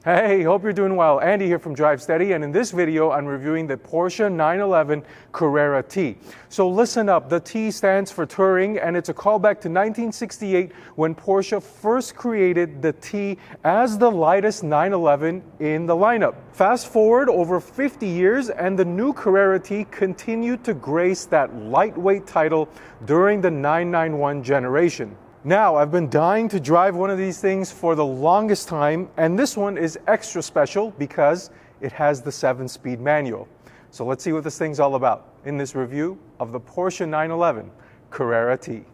Hey, hope you're doing well. Andy here from Drive Steady, and in this video I'm reviewing the Porsche 911 Carrera T. So listen up, the T stands for Touring, and it's a callback to 1968 when Porsche first created the T as the lightest 911 in the lineup. Fast forward over 50 years and the new Carrera T continued to grace that lightweight title during the 991 generation. Now, I've been dying to drive one of these things for the longest time, and this one is extra special because it has the 7-speed manual. So let's see what this thing's all about in this review of the Porsche 911 Carrera T.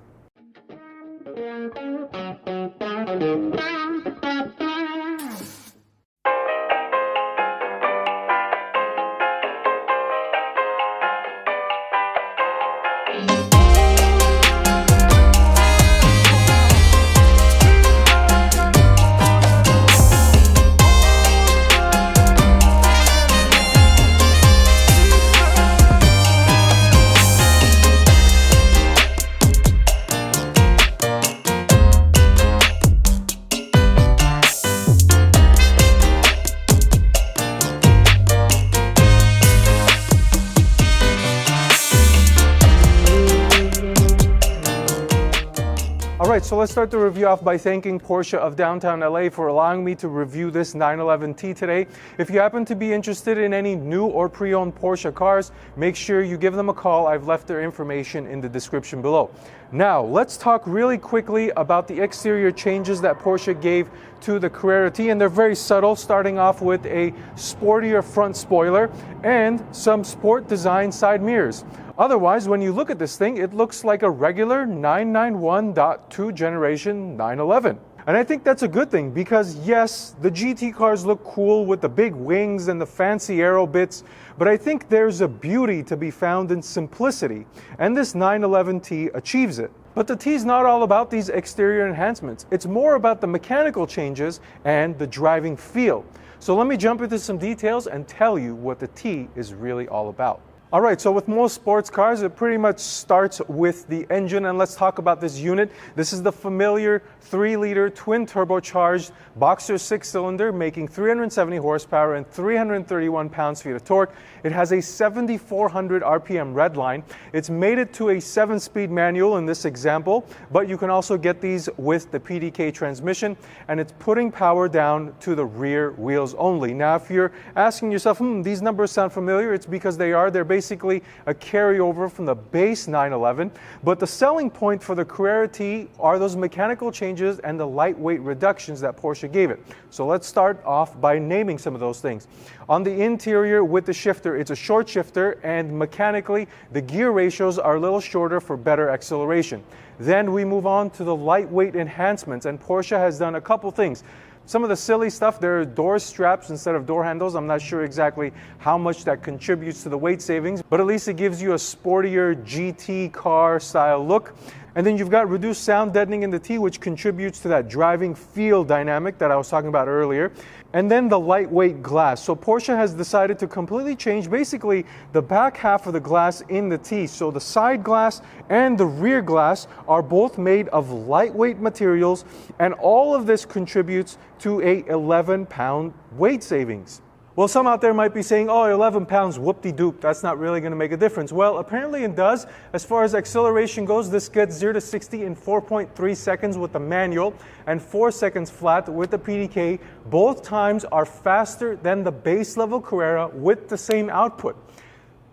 Alright, so let's start the review off by thanking Porsche of downtown LA for allowing me to review this 911 T today. If you happen to be interested in any new or pre-owned Porsche cars, make sure you give them a call. I've left their information in the description below. Now, let's talk really quickly about the exterior changes that Porsche gave to the Carrera T, and they're very subtle, starting off with a sportier front spoiler and some sport design side mirrors. Otherwise, when you look at this thing, it looks like a regular 991.2 generation 911. And I think that's a good thing because yes, the GT cars look cool with the big wings and the fancy aero bits, but I think there's a beauty to be found in simplicity, and this 911 T achieves it. But the T is not all about these exterior enhancements. It's more about the mechanical changes and the driving feel. So let me jump into some details and tell you what the T is really all about. Alright, so with most sports cars, it pretty much starts with the engine, and let's talk about this unit. This is the familiar 3-liter twin turbocharged Boxer 6-cylinder making 370 horsepower and 331 pounds-feet of torque. It has a 7,400 RPM redline. It's mated to a 7-speed manual in this example, but you can also get these with the PDK transmission, and it's putting power down to the rear wheels only. Now, if you're asking yourself, these numbers sound familiar, it's because they are. They're basically a carryover from the base 911, but the selling point for the Carrera T are those mechanical changes and the lightweight reductions that Porsche gave it. So let's start off by naming some of those things. On the interior with the shifter, it's a short shifter, and mechanically the gear ratios are a little shorter for better acceleration. Then we move on to the lightweight enhancements, and Porsche has done a couple things. Some of the silly stuff, there are door straps instead of door handles. I'm not sure exactly how much that contributes to the weight savings, but at least it gives you a sportier GT car style look. And then you've got reduced sound deadening in the T, which contributes to that driving feel dynamic that I was talking about earlier. And then the lightweight glass. So Porsche has decided to completely change basically the back half of the glass in the T. So the side glass and the rear glass are both made of lightweight materials, and all of this contributes to a 11-pound weight savings. Well, some out there might be saying, oh, 11 pounds, whoop-de-doop, that's not really going to make a difference. Well, apparently it does. As far as acceleration goes, this gets 0 to 60 in 4.3 seconds with the manual and 4 seconds flat with the PDK. Both times are faster than the base level Carrera with the same output.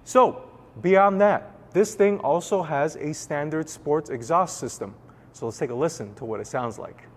So, beyond that, this thing also has a standard sports exhaust system. So let's take a listen to what it sounds like.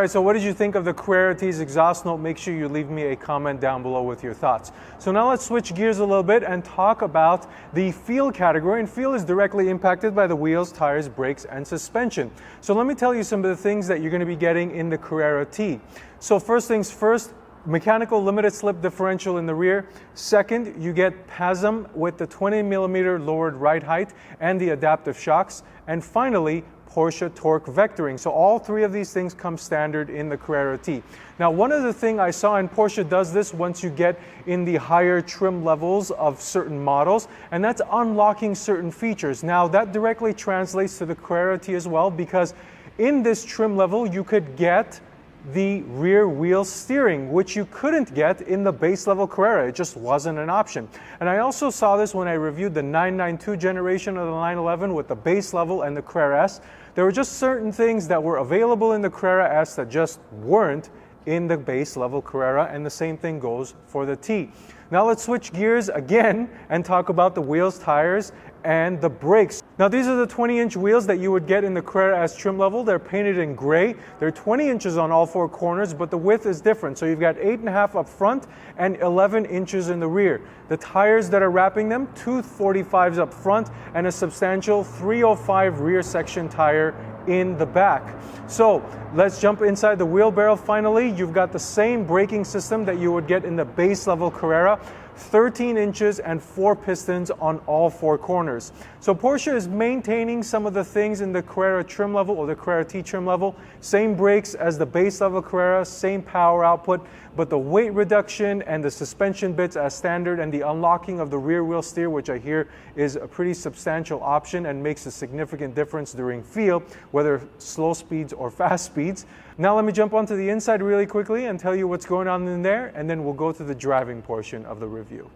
right, so what did you think of the Carrera T's exhaust note? Make sure you leave me a comment down below with your thoughts. So now let's switch gears a little bit and talk about the feel category. And feel is directly impacted by the wheels, tires, brakes, and suspension. So let me tell you some of the things that you're going to be getting in the Carrera T. So first things first, mechanical limited slip differential in the rear. Second, you get PASM with the 20mm lowered ride height and the adaptive shocks. And finally, Porsche torque vectoring. So all three of these things come standard in the Carrera T. Now, one other thing I saw, and Porsche does this once you get in the higher trim levels of certain models, and that's unlocking certain features. Now, that directly translates to the Carrera T as well, because in this trim level, you could get the rear wheel steering, which you couldn't get in the base level Carrera. It just wasn't an option. And I also saw this when I reviewed the 992 generation of the 911 with the base level and the Carrera S. There were just certain things that were available in the Carrera S that just weren't in the base level Carrera, and the same thing goes for the T. Now let's switch gears again and talk about the wheels, tires, and the brakes. Now these are the 20-inch wheels that you would get in the Carrera S trim level. They're painted in gray. They're 20 inches on all four corners, but the width is different. So you've got 8.5 up front and 11 inches in the rear. The tires that are wrapping them, two 45s up front and a substantial 305 rear section tire in the back. So let's jump inside the wheelbarrow. Finally, you've got the same braking system that you would get in the base level Carrera. 13 inches and 4 pistons on all four corners. So Porsche is maintaining some of the things in the Carrera trim level or the Carrera T trim level. Same brakes as the base level Carrera, same power output, but the weight reduction and the suspension bits as standard, and the unlocking of the rear wheel steer, which I hear is a pretty substantial option and makes a significant difference during feel, whether slow speeds or fast speeds. Now let me jump onto the inside really quickly and tell you what's going on in there, and then we'll go to the driving portion of the review.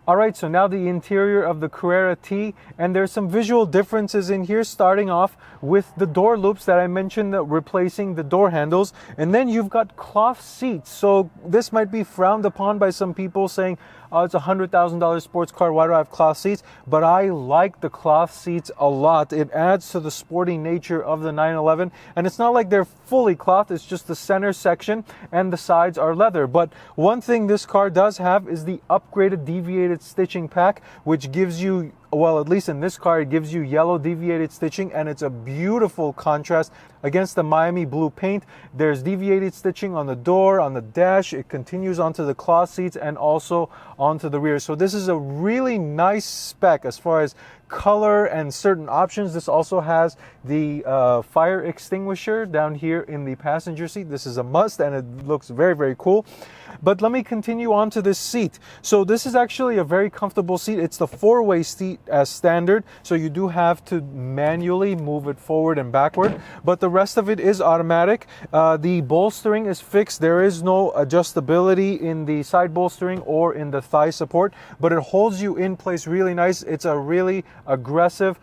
Alright, so now the interior of the Carrera T, and there's some visual differences in here, starting off with the door loops that I mentioned, that replacing the door handles, and then you've got cloth seats. So this might be frowned upon by some people, saying, oh, it's a $100,000 sports car, why do I have cloth seats? But I like the cloth seats a lot. It adds to the sporty nature of the 911, and it's not like they're fully cloth, it's just the center section and the sides are leather. But one thing this car does have is the upgraded deviated stitching pack, which gives you, well, at least in this car, it gives you yellow deviated stitching, and it's a beautiful contrast against the Miami blue paint. There's deviated stitching on the door, on the dash. It continues onto the cloth seats and also onto the rear. So this is a really nice spec as far as color and certain options. This also has the fire extinguisher down here in the passenger seat. This is a must, and it looks very, very cool. But let me continue on to this seat. So this is actually a very comfortable seat. It's the 4-way seat as standard, so you do have to manually move it forward and backward, but the rest of it is automatic. The bolstering is fixed. There is no adjustability in the side bolstering or in the thigh support, but it holds you in place really nice. It's a really aggressive,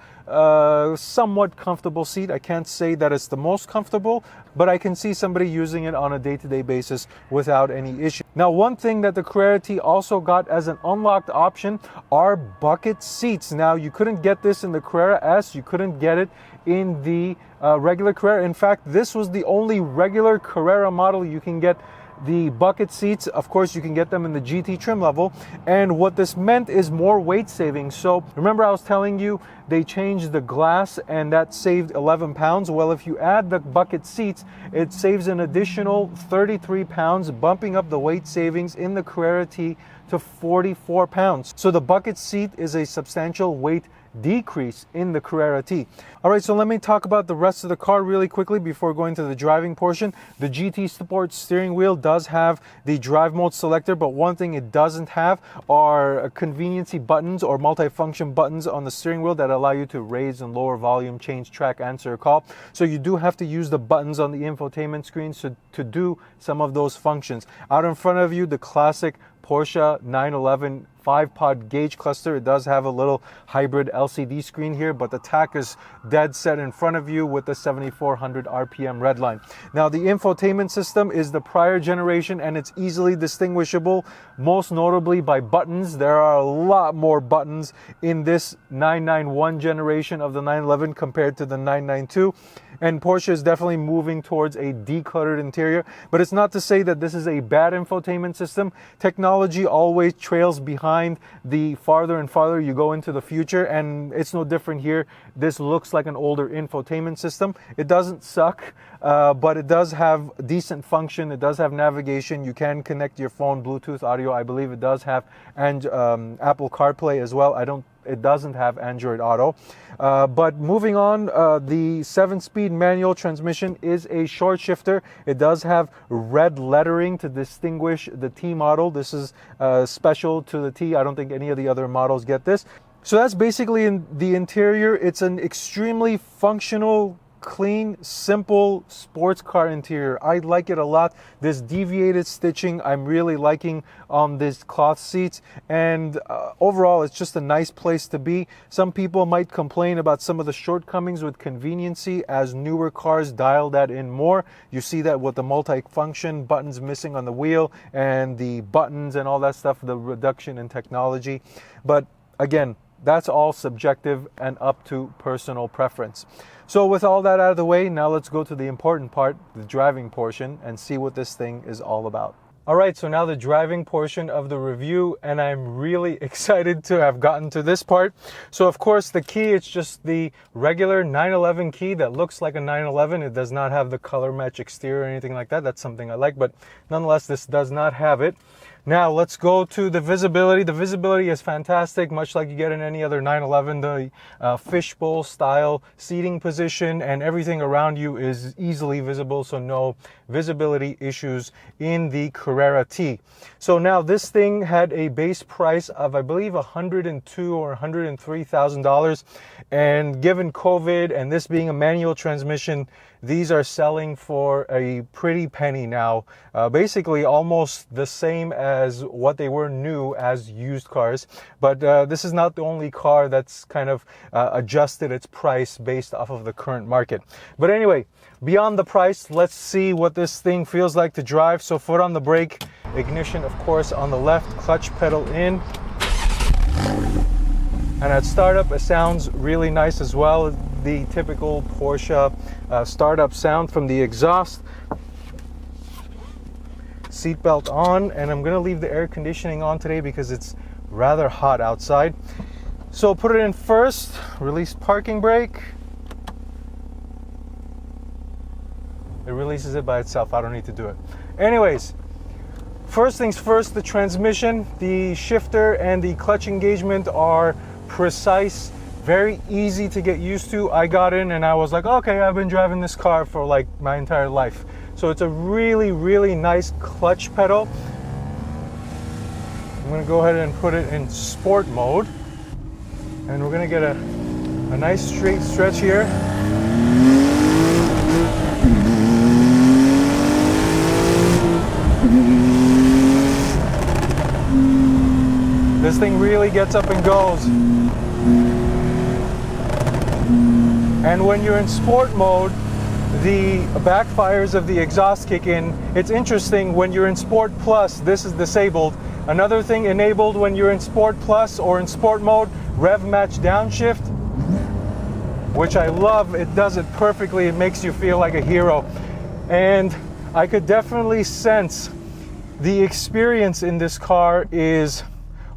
somewhat comfortable seat. I can't say that it's the most comfortable, but I can see somebody using it on a day-to-day basis without any issue. Now, one thing that the Carrera T also got as an unlocked option are bucket seats. Now, you couldn't get this in the Carrera S, you couldn't get it in the regular Carrera. In fact, this was the only regular Carrera model you can get the bucket seats. Of course, you can get them in the GT trim level, and what this meant is more weight saving. So remember, I was telling you they changed the glass and that saved 11 pounds. Well, if you add the bucket seats, it saves an additional 33 pounds, bumping up the weight savings in the Carrera T to 44 pounds. So the bucket seat is a substantial weight decrease in the Carrera T. All right, so let me talk about the rest of the car really quickly before going to the driving portion. The GT Sport steering wheel does have the drive mode selector, but one thing it doesn't have are conveniency buttons or multifunction buttons on the steering wheel that allow you to raise and lower volume, change track, answer a call. So you do have to use the buttons on the infotainment screen to do some of those functions. Out in front of you, the classic Porsche 911 5-pod gauge cluster. It does have a little hybrid LCD screen here, but the tach is dead set in front of you with the 7,400 RPM redline. Now, the infotainment system is the prior generation, and it's easily distinguishable, most notably by buttons. There are a lot more buttons in this 991 generation of the 911 compared to the 992. And Porsche is definitely moving towards a decluttered interior, but it's not to say that this is a bad infotainment system. Technology always trails behind the farther and farther you go into the future, and it's no different here. This looks like an older infotainment system. It doesn't suck, but it does have decent function. It does have navigation. You can connect your phone, Bluetooth audio. I believe it does have Apple CarPlay as well. It doesn't have Android Auto. But moving on, the 7-speed manual transmission is a short shifter. It does have red lettering to distinguish the T model. This is special to the T. I don't think any of the other models get this. So that's basically in the interior. It's an extremely functional, clean, simple sports car interior. I like it a lot. This deviated stitching I'm really liking on these cloth seats, and overall it's just a nice place to be. Some people might complain about some of the shortcomings with conveniency as newer cars dial that in more. You see that with the multi-function buttons missing on the wheel and the buttons and all that stuff, the reduction in technology. But again, that's all subjective and up to personal preference. So with all that out of the way, now let's go to the important part, the driving portion, and see what this thing is all about. All right, so now the driving portion of the review, and I'm really excited to have gotten to this part. So of course the key, it's just the regular 911 key that looks like a 911. It does not have the color match exterior or anything like that. That's something I like, but nonetheless, this does not have it. Now let's go to the visibility. The visibility is fantastic, much like you get in any other 911. The fishbowl style seating position and everything around you is easily visible, so no visibility issues in the Carrera T. So now this thing had a base price of, I believe, $102,000 or $103,000, and given COVID and this being a manual transmission, these are selling for a pretty penny now, basically almost the same as what they were new as used cars. But this is not the only car that's kind of adjusted its price based off of the current market. But anyway, beyond the price, let's see what this thing feels like to drive. So foot on the brake, ignition of course on the left, clutch pedal in. And at startup, it sounds really nice as well. The typical Porsche startup sound from the exhaust. Seatbelt on, and I'm gonna leave the air conditioning on today because it's rather hot outside. So put it in first, release parking brake. It releases it by itself, I don't need to do it. Anyways, first things first, the transmission, the shifter and the clutch engagement are precise, very easy to get used to. I got in and I was like, okay, I've been driving this car for like my entire life. So it's a really, really nice clutch pedal. I'm gonna go ahead and put it in sport mode. And we're gonna get a nice straight stretch here. This thing really gets up and goes. And when you're in sport mode, the backfires of the exhaust kick in. It's interesting, when you're in Sport Plus, this is disabled. Another thing enabled when you're in Sport Plus or in sport mode, rev match downshift, which I love. It does it perfectly. It makes you feel like a hero. And I could definitely sense the experience in this car is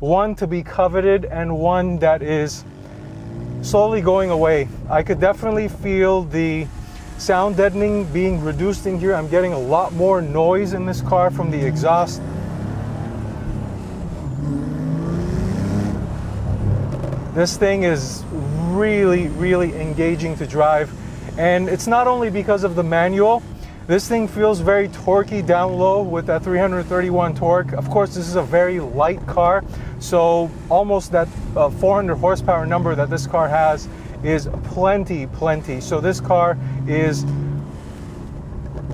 one to be coveted and one that is slowly going away. I could definitely feel the sound deadening being reduced in here. I'm getting a lot more noise in this car from the exhaust. This thing is really, really engaging to drive. And it's not only because of the manual. This thing feels very torquey down low with that 331 torque. Of course, this is a very light car, so almost that 400 horsepower number that this car has is plenty. So this car is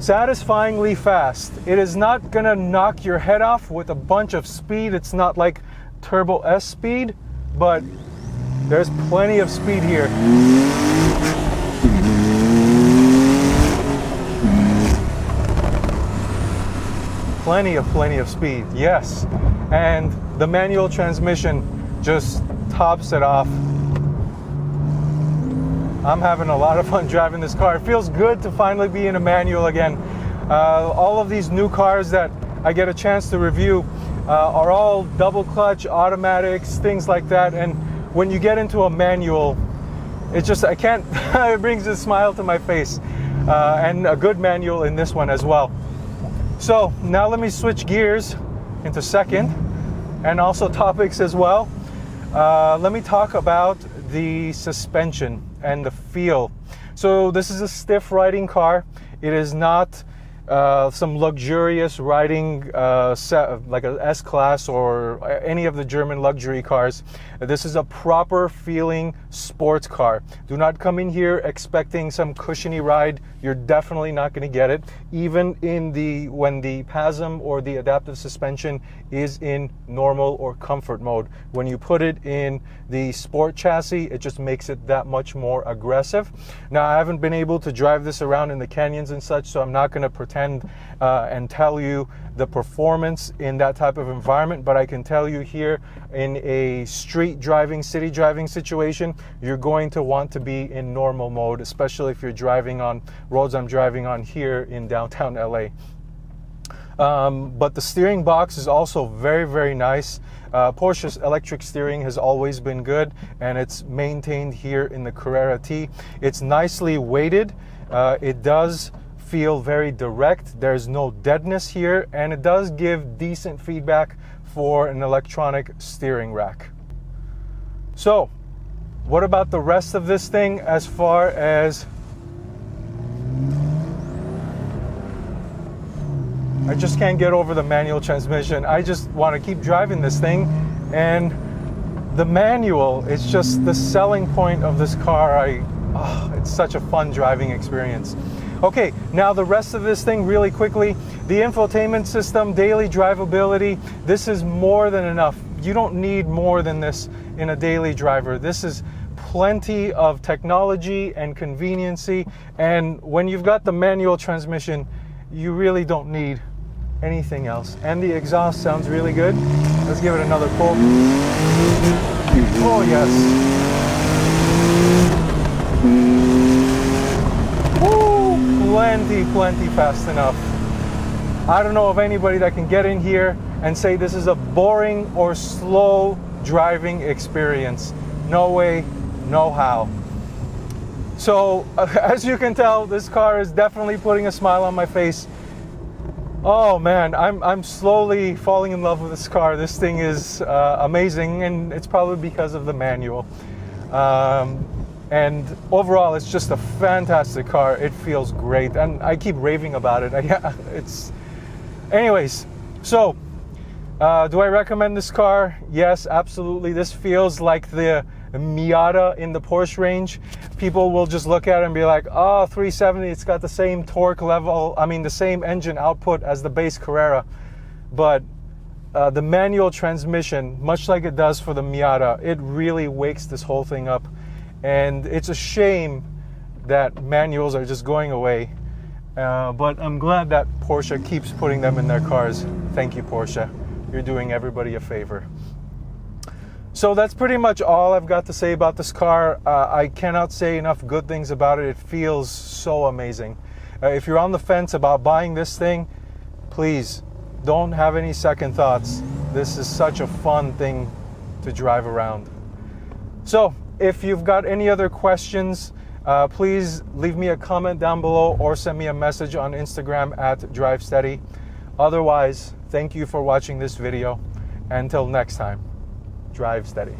satisfyingly fast. It is not gonna knock your head off with a bunch of speed. It's not like Turbo S speed, but there's plenty of speed here. Plenty of speed, yes. And the manual transmission just tops it off. I'm having a lot of fun driving this car. It feels good to finally be in a manual again. All of these new cars that I get a chance to review are all double clutch, automatics, things like that. And when you get into a manual, it just, I can't, it brings a smile to my face. And a good manual in this one as well. So now let me switch gears into second and also topics as well. Let me talk about the suspension and the feel. So this is a stiff riding car. It is not some luxurious riding set like a S-Class or any of the German luxury cars. This is a proper feeling sports car. Do not come in here expecting some cushiony ride. You're definitely not going to get it, even in when the PASM or the adaptive suspension is in normal or comfort mode. When you put it in the sport chassis, it just makes it that much more aggressive. Now, I haven't been able to drive this around in the canyons and such, so I'm not going to pretend and tell you the performance in that type of environment, but I can tell you here in a street driving, city driving situation, you're going to want to be in normal mode, especially if you're driving on roads I'm driving on here in downtown LA. But the steering box is also very, very nice. Porsche's electric steering has always been good, and it's maintained here in the Carrera T. It's nicely weighted. It does feel very direct. There's no deadness here, and it does give decent feedback for an electronic steering rack. So, what about the rest of this thing as far as I just can't get over the manual transmission. I just want to keep driving this thing, and the manual is just the selling point of this car. It's such a fun driving experience. Okay, now the rest of this thing really quickly. The infotainment system, daily drivability, this is more than enough. You don't need more than this in a daily driver. This is plenty of technology and conveniency, and when you've got the manual transmission, you really don't need anything else. And the exhaust sounds really good. Let's give it another pull. Oh yes. Woo! Plenty fast enough. I don't know of anybody that can get in here and say this is a boring or slow driving experience. No way, no how. So as you can tell, this car is definitely putting a smile on my face. Oh man, I'm slowly falling in love with this car. This thing is amazing, and it's probably because of the manual. And overall, it's just a fantastic car. It feels great, and I keep raving about it. Anyways, so do I recommend this car? Yes, absolutely. This feels like the Miata in the Porsche range. People will just look at it and be like, oh, 370, it's got the same torque level, the same engine output as the base Carrera. But the manual transmission, much like it does for the Miata, it really wakes this whole thing up. And it's a shame that manuals are just going away. But I'm glad that Porsche keeps putting them in their cars. Thank you, Porsche. You're doing everybody a favor. So that's pretty much all I've got to say about this car. I cannot say enough good things about it. It feels so amazing. If you're on the fence about buying this thing, please don't have any second thoughts. This is such a fun thing to drive around. So if you've got any other questions, please leave me a comment down below or send me a message on Instagram at DriveSteady. Otherwise, thank you for watching this video. Until next time, drive steady.